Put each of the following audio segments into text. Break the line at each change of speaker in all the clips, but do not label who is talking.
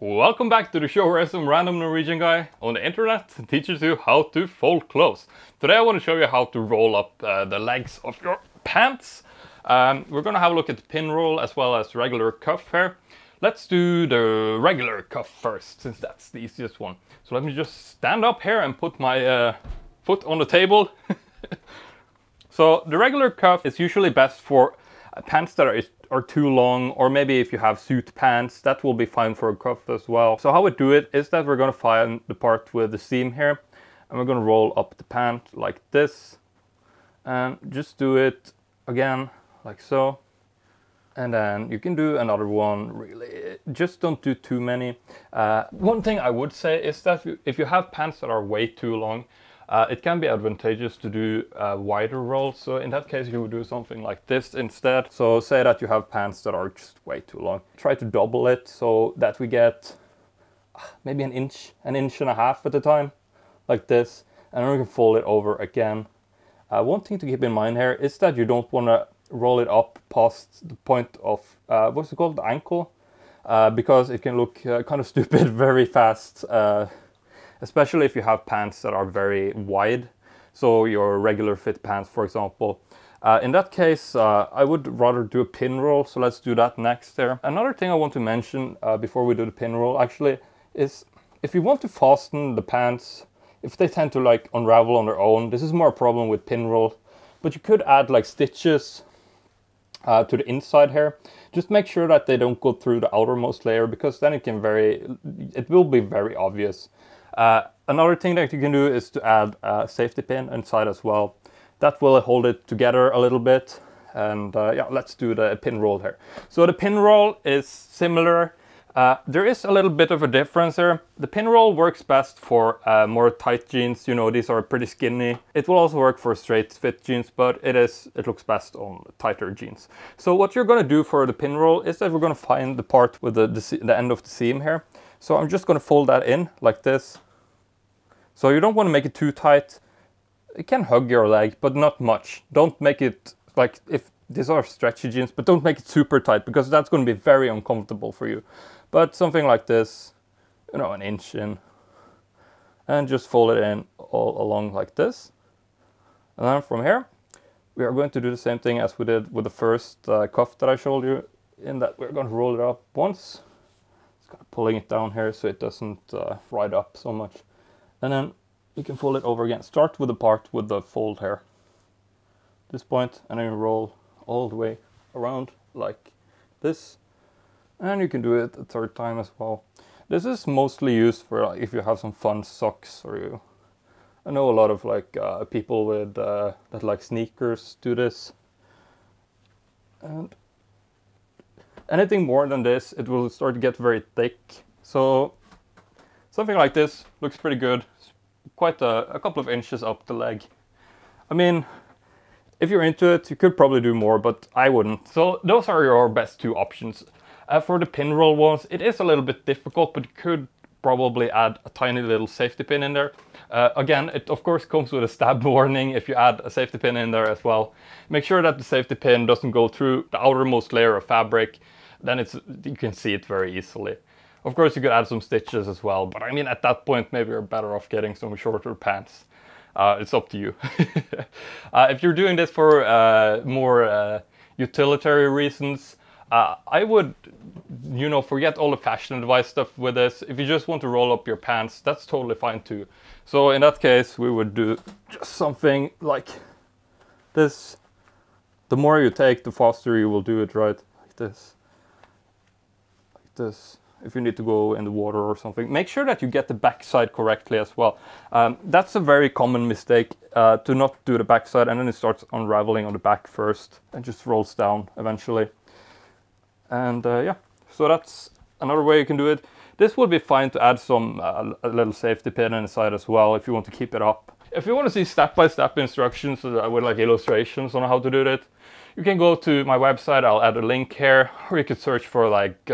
Welcome back to the show where some random Norwegian guy on the internet teaches you how to fold clothes. Today I want to show you how to roll up the legs of your pants. We're going to have a look at the pin roll as well as regular cuff here. Let's do the regular cuff first, since that's the easiest one. So let me just stand up here and put my foot on the table. So the regular cuff is usually best for pants that are too long, or maybe if you have suit pants, that will be fine for a cuff as well. So how we do it is that we're going to find the part with the seam here, and we're going to roll up the pant like this, and just do it again like so. And then you can do another one, really. Just don't do too many. One thing I would say is that if you have pants that are way too long, it can be advantageous to do wider rolls. So in that case, you would do something like this instead. So say that you have pants that are just way too long. Try to double it so that we get maybe an inch and a half at a time, like this. And then we can fold it over again. One thing to keep in mind here is that you don't want to roll it up past the point of, what's it called, the ankle. Because it can look kind of stupid very fast. Especially if you have pants that are very wide, so your regular fit pants, for example. In that case, I would rather do a pin roll, so let's do that next there. Another thing I want to mention before we do the pin roll actually is if you want to fasten the pants, if they tend to like unravel on their own, this is more a problem with pin roll, but you could add like stitches to the inside here. Just make sure that they don't go through the outermost layer, because then it will be very obvious. Another thing that you can do is to add a safety pin inside as well. That will hold it together a little bit. And yeah, let's do the pin roll here. So the pin roll is similar. There is a little bit of a difference here. The pin roll works best for more tight jeans. You know, these are pretty skinny. It will also work for straight fit jeans, but it looks best on tighter jeans. So what you're going to do for the pin roll is that we're going to find the part with the end of the seam here. So I'm just going to fold that in like this. So you don't want to make it too tight. It can hug your leg, but not much. Don't make it like, if these are stretchy jeans, but don't make it super tight, because that's going to be very uncomfortable for you. But something like this, you know, an inch in. And just fold it in all along like this. And then from here, we are going to do the same thing as we did with the first cuff that I showed you, in that we're going to roll it up once. Pulling it down here so it doesn't ride up so much. And then you can fold it over again. Start with the part with the fold here. This point, and then you roll all the way around like this. And you can do it a third time as well. This is mostly used for if you have some fun socks, or I know a lot of like people with that like sneakers do this. And anything more than this, it will start to get very thick. So something like this looks pretty good. Quite a couple of inches up the leg. I mean, if you're into it, you could probably do more, but I wouldn't. So those are your best two options. For the pin roll ones, it is a little bit difficult, but you could probably add a tiny little safety pin in there. Again, it of course comes with a stab warning if you add a safety pin in there as well. Make sure that the safety pin doesn't go through the outermost layer of fabric. Then you can see it very easily. Of course, you could add some stitches as well, but I mean, at that point, maybe you're better off getting some shorter pants. It's up to you. If you're doing this for more utilitarian reasons, I would, you know, forget all the fashion advice stuff with this. If you just want to roll up your pants, that's totally fine too. So in that case, we would do just something like this. The more you take, the faster you will do it, right? Like this. Like this. If you need to go in the water or something, make sure that you get the backside correctly as well. That's a very common mistake, to not do the backside, and then it starts unraveling on the back first and just rolls down eventually. And yeah, so that's another way you can do it. This would be fine to add some a little safety pin inside as well if you want to keep it up. If you want to see step-by-step instructions with like illustrations on how to do it, you can go to my website. I'll add a link here, or you could search for like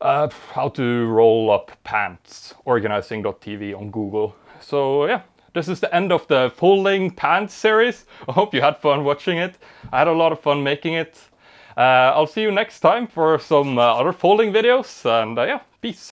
how to roll up pants, organizing.tv on Google. So yeah, this is the end of the folding pants series. I hope you had fun watching it. I had a lot of fun making it. I'll see you next time for some other folding videos, and yeah, Peace.